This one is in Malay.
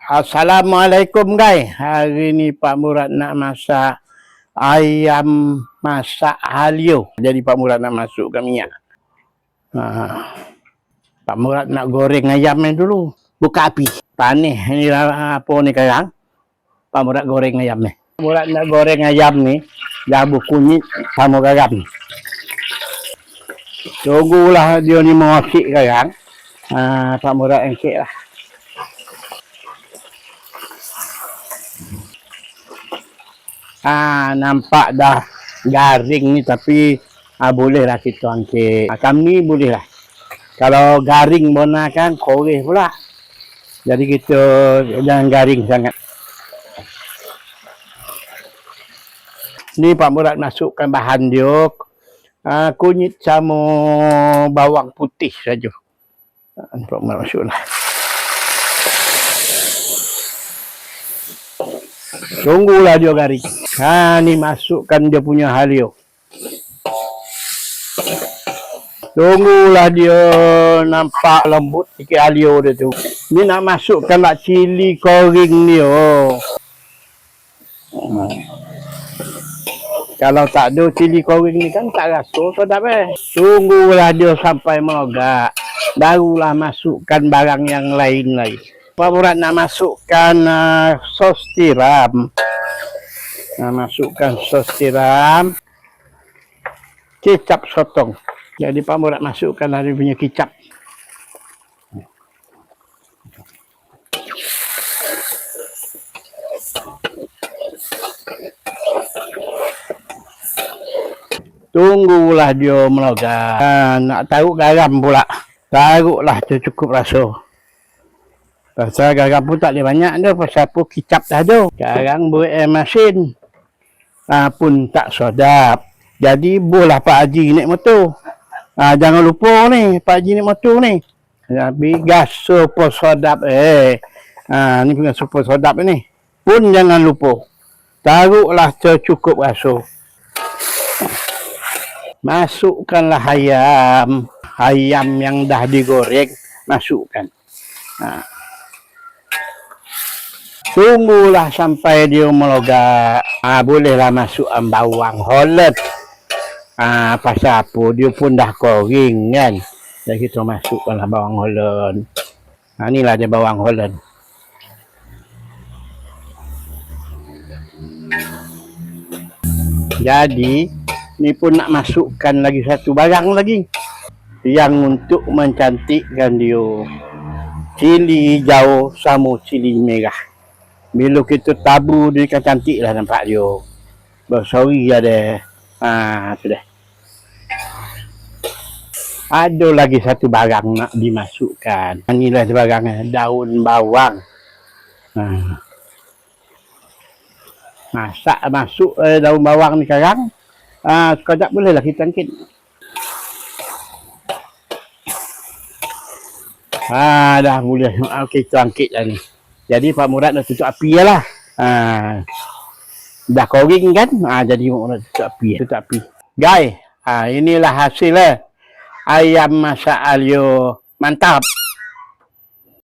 Assalamualaikum guys. Hari ni Pak Murad nak masak ayam masak halio. Jadi Pak Murad nak masukkan minyak. Pak Murad nak goreng ayam ni dulu. Buka api. Panih ni apa ni sekarang. Pak Murad goreng ayam ni. Pak Murad nak goreng ayam ni. Jabu kunyit sama garam. Tunggulah dia ni mengosik sekarang. Pak Murad engkek lah. Nampak dah garing ni tapi bolehlah kita angkit. Kami bolehlah. Kalau garing bona kan koreh pula. Jadi kita jangan garing sangat. Ni Pak Murad masukkan bahan dia. Kunyit sama bawang putih saja. Pak Murad masuklah. Tunggulah dia garing. Ni masukkan dia punya halio. Tunggulah dia nampak lembut sikit halio dia tu. Ni nak masukkan lah cili koring ni. Kalau tak ada cili koring ni kan tak rasa sedap Tunggulah dia sampai melogak. Barulah masukkan barang yang lain-lain. Pak Murad nak masukkan sos tiram. Masukkan sos tiram. Kecap sotong. Jadi Pak Murad masukkan dia punya kecap. Tunggulah dia melogak. Nak taruh garam pula. Taruhlah cukup rasa. Pasal garam pun tak boleh banyak dah. Pasal pun kicap dah ada. Sekarang buat air masin. Pun tak sedap. Jadi bolehlah Pak Haji naik motor. Jangan lupa ni. Pak Haji naik motor ni. Tapi gas super sedap. Ni punya super sedap ni. Pun jangan lupa. Taruhlah secukup rasa. Masukkanlah ayam. Ayam yang dah digoreng. Masukkan. Tunggulah sampai dia melogak. Bolehlah masukkan bawang Holland. Pasal apa? Dia pun dah kering kan. Jadi kita masukkanlah bawang Holland. Inilah dia bawang Holland. Jadi, ni pun nak masukkan lagi satu barang lagi. Yang untuk mencantikkan dia. Cili hijau sama cili merah. Bila kita tabur dia kan cantik lah nampak dia. Bersori ada. Tu dah. Ada lagi satu barang nak dimasukkan. Inilah barangnya. Daun bawang. Masak masuk daun bawang ni sekarang. Sekejap bolehlah kita angkit. Dah boleh. Kita angkit dah ni. Jadi Pak Murad dah tutup api lah. Dah kering kan? Jadi Pak Murad tutup api. Guys, inilah hasil ayam masak halio. Mantap.